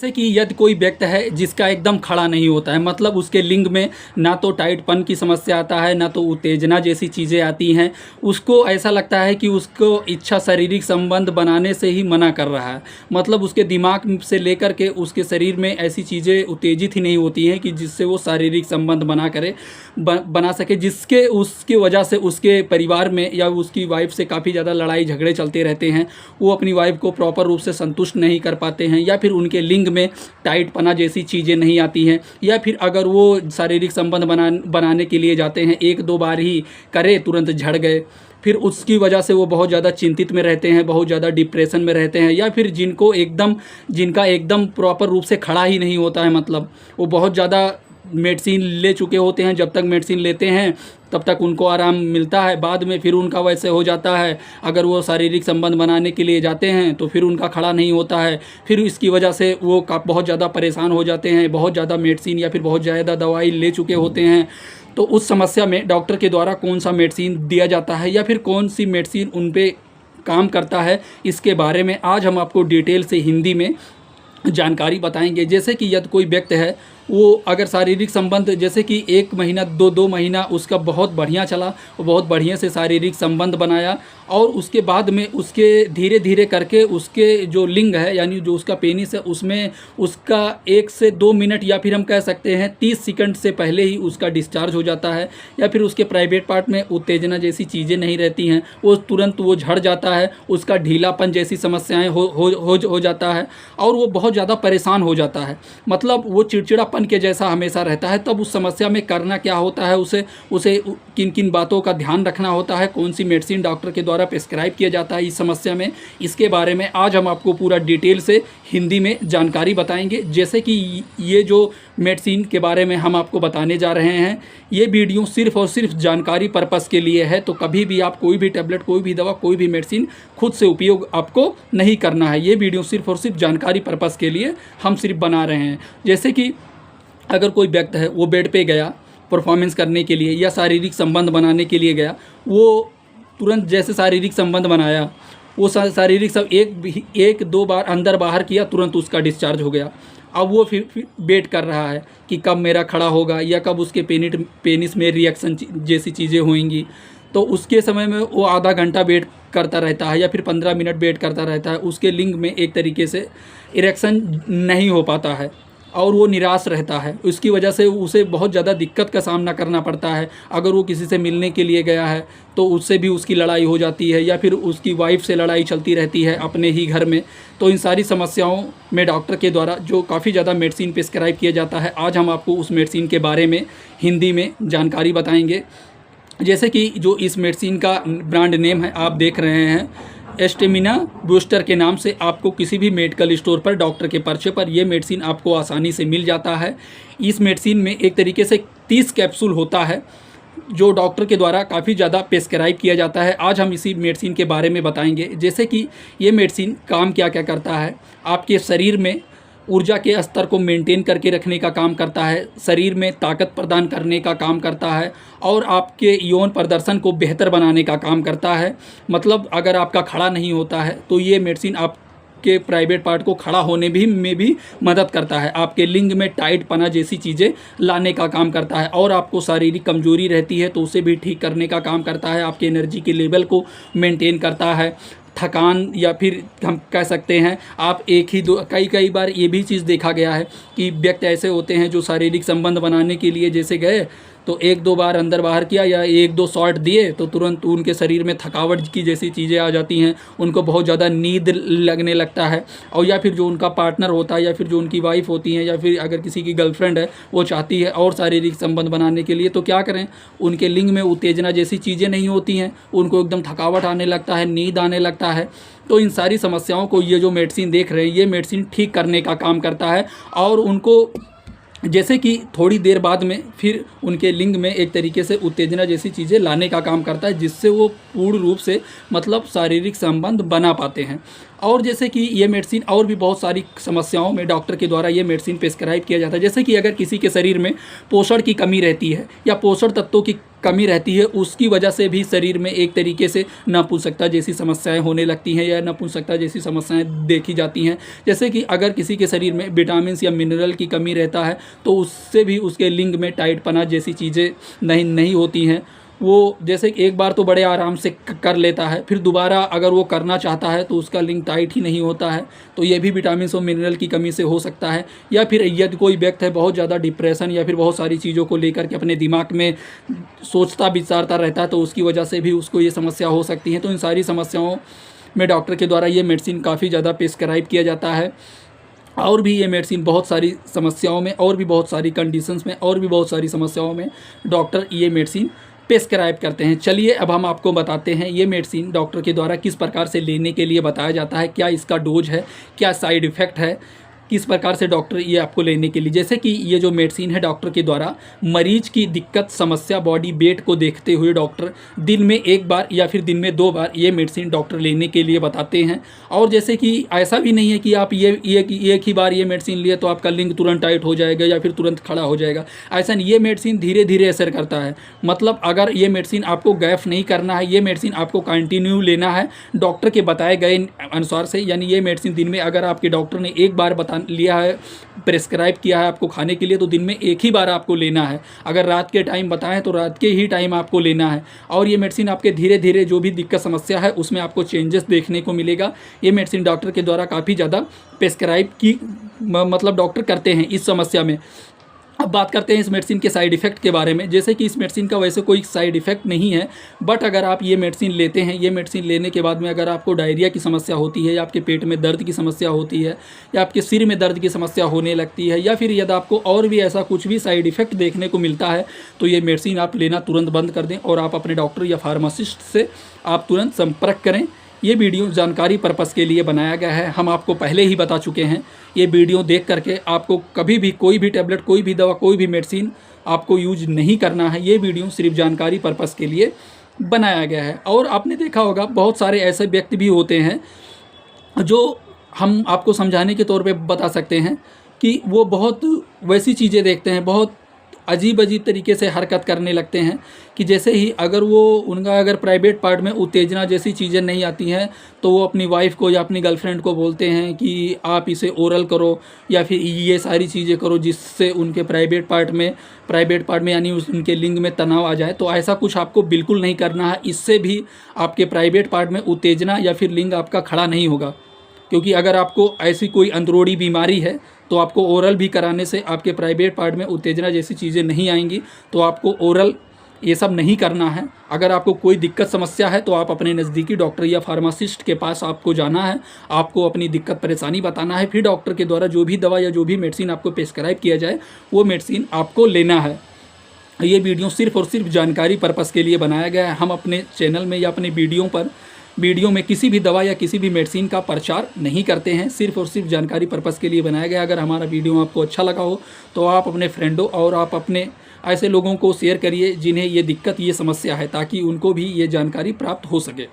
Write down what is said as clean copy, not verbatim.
जैसे कि यदि कोई व्यक्ति है जिसका एकदम खड़ा नहीं होता है, मतलब उसके लिंग में ना तो टाइटपन की समस्या आता है, ना तो उत्तेजना जैसी चीज़ें आती हैं। उसको ऐसा लगता है कि उसको इच्छा शारीरिक संबंध बनाने से ही मना कर रहा है। मतलब उसके दिमाग से लेकर के उसके शरीर में ऐसी चीज़ें उत्तेजित ही नहीं होती हैं कि जिससे वो शारीरिक संबंध बना सके, जिसके उसकी वजह से उसके परिवार में या उसकी वाइफ से काफ़ी ज़्यादा लड़ाई झगड़े चलते रहते हैं। वो अपनी वाइफ को प्रॉपर रूप से संतुष्ट नहीं कर पाते हैं, या फिर उनके लिंग में टाइटपना जैसी चीज़ें नहीं आती हैं, या फिर अगर वो शारीरिक संबंध बनाने के लिए जाते हैं, एक दो बार ही करे तुरंत झड़ गए, फिर उसकी वजह से वो बहुत ज़्यादा चिंतित में रहते हैं, बहुत ज़्यादा डिप्रेशन में रहते हैं। या फिर जिनका एकदम प्रॉपर रूप से खड़ा ही नहीं होता है, मतलब वो बहुत ज़्यादा मेडिसिन ले चुके होते हैं, जब तक मेडिसिन लेते हैं तब तक उनको आराम मिलता है, बाद में फिर उनका वैसे हो जाता है। अगर वो शारीरिक संबंध बनाने के लिए जाते हैं तो फिर उनका खड़ा नहीं होता है, फिर इसकी वजह से वो बहुत ज़्यादा परेशान हो जाते हैं, बहुत ज़्यादा मेडिसिन या फिर बहुत ज़्यादा दवाई ले चुके होते हैं। तो उस समस्या में डॉक्टर के द्वारा कौन सा मेडिसिन दिया जाता है या फिर कौन सी मेडिसिन उन पे काम करता है, इसके बारे में आज हम आपको डिटेल से हिंदी में जानकारी बताएंगे। जैसे कि यदि कोई व्यक्ति है वो अगर शारीरिक संबंध जैसे कि 1 महीना 2 महीना उसका बहुत बढ़िया चला, वो बहुत बढ़िया से शारीरिक संबंध बनाया, और उसके बाद में उसके धीरे धीरे करके उसके जो लिंग है यानी जो उसका पेनिस है उसमें उसका 1 से 2 मिनट या फिर हम कह सकते हैं 30 सेकंड से पहले ही उसका डिस्चार्ज हो जाता है, या फिर उसके प्राइवेट पार्ट में उत्तेजना जैसी चीज़ें नहीं रहती हैं, वो तुरंत वो झड़ जाता है, उसका ढीलापन जैसी समस्याएं हो जाता है, और वो बहुत ज़्यादा परेशान हो जाता है। मतलब वो चिड़चिड़ापन के जैसा हमेशा रहता है। तब उस समस्या में करना क्या होता है, उसे किन किन बातों का ध्यान रखना होता है, कौन सी मेडिसिन डॉक्टर के द्वारा प्रिस्क्राइब किया जाता है इस समस्या में, इसके बारे में आज हम आपको पूरा डिटेल से हिंदी में जानकारी बताएंगे। जैसे कि ये जो मेडिसिन के बारे में हम आपको बताने जा रहे हैं, ये वीडियो सिर्फ और सिर्फ जानकारी पर्पस के लिए है। तो कभी भी आप कोई भी टैबलेट, कोई भी दवा, कोई भी मेडिसिन खुद से उपयोग आपको नहीं करना है। ये वीडियो सिर्फ और सिर्फ जानकारी पर्पस के लिए हम सिर्फ बना रहे हैं। जैसे कि अगर कोई व्यक्ति है वो बेड पे गया परफॉर्मेंस करने के लिए या शारीरिक संबंध बनाने के लिए गया, वो तुरंत जैसे शारीरिक संबंध बनाया, वो शारीरिक सब एक दो बार अंदर बाहर किया, तुरंत उसका डिस्चार्ज हो गया। अब वो फिर वेट कर रहा है कि कब मेरा खड़ा होगा या कब उसके पेनिस में रिएक्शन जैसी चीज़ें होंगी। तो उसके समय में वो आधा घंटा वेट करता रहता है या फिर 15 मिनट वेट करता रहता है। उसके लिंग में एक तरीके से इरेक्शन नहीं हो पाता है और वो निराश रहता है। उसकी वजह से उसे बहुत ज़्यादा दिक्कत का सामना करना पड़ता है। अगर वो किसी से मिलने के लिए गया है तो उससे भी उसकी लड़ाई हो जाती है, या फिर उसकी वाइफ से लड़ाई चलती रहती है अपने ही घर में। तो इन सारी समस्याओं में डॉक्टर के द्वारा जो काफ़ी ज़्यादा मेडिसिन प्रिस्क्राइब किया जाता है, आज हम आपको उस मेडिसिन के बारे में हिंदी में जानकारी बताएंगे। जैसे कि जो इस मेडिसिन का ब्रांड नेम है आप देख रहे हैं, एस्टेमिना बूस्टर के नाम से आपको किसी भी मेडिकल स्टोर पर डॉक्टर के पर्चे पर ये मेडिसिन आपको आसानी से मिल जाता है। इस मेडिसिन में एक तरीके से 30 कैप्सूल होता है जो डॉक्टर के द्वारा काफ़ी ज़्यादा प्रिस्क्राइब किया जाता है। आज हम इसी मेडिसिन के बारे में बताएंगे। जैसे कि ये मेडिसिन काम क्या क्या करता है, आपके शरीर में ऊर्जा के स्तर को मेंटेन करके रखने का काम करता है, शरीर में ताकत प्रदान करने का काम करता है, और आपके यौन प्रदर्शन को बेहतर बनाने का काम करता है। मतलब अगर आपका खड़ा नहीं होता है तो ये मेडिसिन आपके प्राइवेट पार्ट को खड़ा होने में भी मदद करता है। आपके लिंग में टाइट पना जैसी चीज़ें लाने का काम करता है, और आपको शारीरिक कमजोरी रहती है तो उसे भी ठीक करने का काम करता है। आपके एनर्जी के लेवल को मेंटेन करता है। थकान या फिर हम कह सकते हैं आप कई बार ये भी चीज़ देखा गया है कि व्यक्ति ऐसे होते हैं जो शारीरिक संबंध बनाने के लिए जैसे गए तो 1-2 बार अंदर बाहर किया या 1-2 शॉट दिए तो तुरंत उनके शरीर में थकावट की जैसी चीज़ें आ जाती हैं, उनको बहुत ज़्यादा नींद लगने लगता है। और या फिर जो उनका पार्टनर होता है या फिर जो उनकी वाइफ होती है या फिर अगर किसी की गर्लफ्रेंड है वो चाहती है और शारीरिक संबंध बनाने के लिए, तो क्या करें, उनके लिंग में उत्तेजना जैसी चीज़ें नहीं होती हैं, उनको एकदम थकावट आने लगता है, नींद आने लगता है। तो इन सारी समस्याओं को ये जो मेडिसिन देख रहे हैं ये मेडिसिन ठीक करने का काम करता है, और उनको जैसे कि थोड़ी देर बाद में फिर उनके लिंग में एक तरीके से उत्तेजना जैसी चीज़ें लाने का काम करता है, जिससे वो पूर्ण रूप से मतलब शारीरिक संबंध बना पाते हैं। और जैसे कि ये मेडिसिन और भी बहुत सारी समस्याओं में डॉक्टर के द्वारा ये मेडिसिन प्रिस्क्राइब किया जाता है। जैसे कि अगर किसी के शरीर में पोषण की कमी रहती है या पोषण तत्वों की कमी रहती है उसकी वजह से भी शरीर में एक तरीके से नपुंसकता जैसी समस्याएं होने लगती हैं या नपुंसकता जैसी समस्याएं देखी जाती हैं। जैसे कि अगर किसी के शरीर में विटामिन या मिनरल की कमी रहता है तो उससे भी उसके लिंग में टाइटपना जैसी चीज़ें नहीं होती हैं। वो जैसे कि एक बार तो बड़े आराम से कर लेता है, फिर दोबारा अगर वो करना चाहता है तो उसका लिंग टाइट ही नहीं होता है। तो ये भी विटामिन और मिनरल की कमी से हो सकता है। या फिर यदि कोई व्यक्ति है बहुत ज़्यादा डिप्रेशन या फिर बहुत सारी चीज़ों को लेकर के अपने दिमाग में सोचता विचारता रहता है तो उसकी वजह से भी उसको ये समस्या हो सकती है। तो इन सारी समस्याओं में डॉक्टर के द्वारा ये मेडिसिन काफ़ी ज़्यादा प्रिस्क्राइब किया जाता है। और भी ये मेडिसिन बहुत सारी समस्याओं में और भी बहुत सारी कंडीशंस में और भी बहुत सारी समस्याओं में डॉक्टर ये मेडिसिन प्रिस्क्राइब करते हैं। चलिए अब हम आपको बताते हैं ये मेडिसिन डॉक्टर के द्वारा किस प्रकार से लेने के लिए बताया जाता है, क्या इसका डोज है, क्या साइड इफ़ेक्ट है, किस प्रकार से डॉक्टर ये आपको लेने के लिए। जैसे कि ये जो मेडिसिन है डॉक्टर के द्वारा मरीज की दिक्कत समस्या बॉडी वेट को देखते हुए डॉक्टर दिन में 1 बार या फिर दिन में 2 बार ये मेडिसिन डॉक्टर लेने के लिए बताते हैं। और जैसे कि ऐसा भी नहीं है कि आप ये एक ही बार ये मेडिसिन लिए तो आपका लिंग तुरंत टाइट हो जाएगा या फिर तुरंत खड़ा हो जाएगा, ऐसा नहीं। ये मेडिसिन धीरे धीरे असर करता है। मतलब अगर ये मेडिसिन आपको गैप नहीं करना है, ये मेडिसिन आपको कंटिन्यू लेना है डॉक्टर के बताए गए अनुसार से। यानी ये मेडिसिन दिन में अगर आपके डॉक्टर ने 1 बार लिया है, प्रेस्क्राइब किया है आपको खाने के लिए, तो दिन में 1 ही बार आपको लेना है। अगर रात के टाइम बताएं तो रात के ही टाइम आपको लेना है। और ये मेडिसिन आपके धीरे धीरे जो भी दिक्कत समस्या है उसमें आपको चेंजेस देखने को मिलेगा। ये मेडिसिन डॉक्टर के द्वारा काफ़ी ज़्यादा प्रेस्क्राइब की मतलब डॉक्टर करते हैं इस समस्या में। अब बात करते हैं इस मेडिसिन के साइड इफ़ेक्ट के बारे में। जैसे कि इस मेडिसिन का वैसे कोई साइड इफ़ेक्ट नहीं है, बट अगर आप ये मेडिसिन लेते हैं, ये मेडिसिन लेने के बाद में अगर आपको डायरिया की समस्या होती है या आपके पेट में दर्द की समस्या होती है या आपके सिर में दर्द की समस्या होने लगती है या फिर यदि आपको और भी ऐसा कुछ भी साइड इफ़ेक्ट देखने को मिलता है तो ये मेडिसिन आप लेना तुरंत बंद कर दें और आप अपने डॉक्टर या फार्मासिस्ट से आप तुरंत संपर्क करें। ये वीडियो जानकारी पर्पस के लिए बनाया गया है। हम आपको पहले ही बता चुके हैं। ये वीडियो देख करके आपको कभी भी कोई भी टैबलेट, कोई भी दवा, कोई भी मेडिसिन आपको यूज नहीं करना है। ये वीडियो सिर्फ जानकारी पर्पस के लिए बनाया गया है। और आपने देखा होगा बहुत सारे ऐसे व्यक्ति भी होते हैं जो हम आपको समझाने के तौर पे बता सकते हैं कि वो बहुत वैसी चीज़ें देखते हैं, बहुत अजीब तरीके से हरकत करने लगते हैं कि जैसे ही अगर वो उनका अगर प्राइवेट पार्ट में उत्तेजना जैसी चीज़ें नहीं आती हैं तो वो अपनी वाइफ को या अपनी गर्लफ्रेंड को बोलते हैं कि आप इसे ओरल करो या फिर ये सारी चीज़ें करो जिससे उनके प्राइवेट पार्ट में यानी उनके लिंग में तनाव आ जाए। तो ऐसा कुछ आपको बिल्कुल नहीं करना है। इससे भी आपके प्राइवेट पार्ट में उत्तेजना या फिर लिंग आपका खड़ा नहीं होगा। क्योंकि अगर आपको ऐसी कोई अंदरूनी बीमारी है तो आपको ओरल भी कराने से आपके प्राइवेट पार्ट में उत्तेजना जैसी चीज़ें नहीं आएंगी। तो आपको ओरल ये सब नहीं करना है। अगर आपको कोई दिक्कत समस्या है तो आप अपने नज़दीकी डॉक्टर या फार्मासिस्ट के पास आपको जाना है, आपको अपनी दिक्कत परेशानी बताना है, फिर डॉक्टर के द्वारा जो भी दवा या जो भी मेडिसिन आपको प्रिस्क्राइब किया जाए वो मेडिसिन आपको लेना है। ये वीडियो सिर्फ और सिर्फ जानकारी पर्पस के लिए बनाया गया है। हम अपने चैनल में या अपने वीडियो में किसी भी दवा या किसी भी मेडिसिन का प्रचार नहीं करते हैं, सिर्फ और सिर्फ जानकारी पर्पस के लिए बनाया गया। अगर हमारा वीडियो आपको अच्छा लगा हो तो आप अपने फ्रेंडों और आप अपने ऐसे लोगों को शेयर करिए जिन्हें ये दिक्कत, ये समस्या है, ताकि उनको भी ये जानकारी प्राप्त हो सके।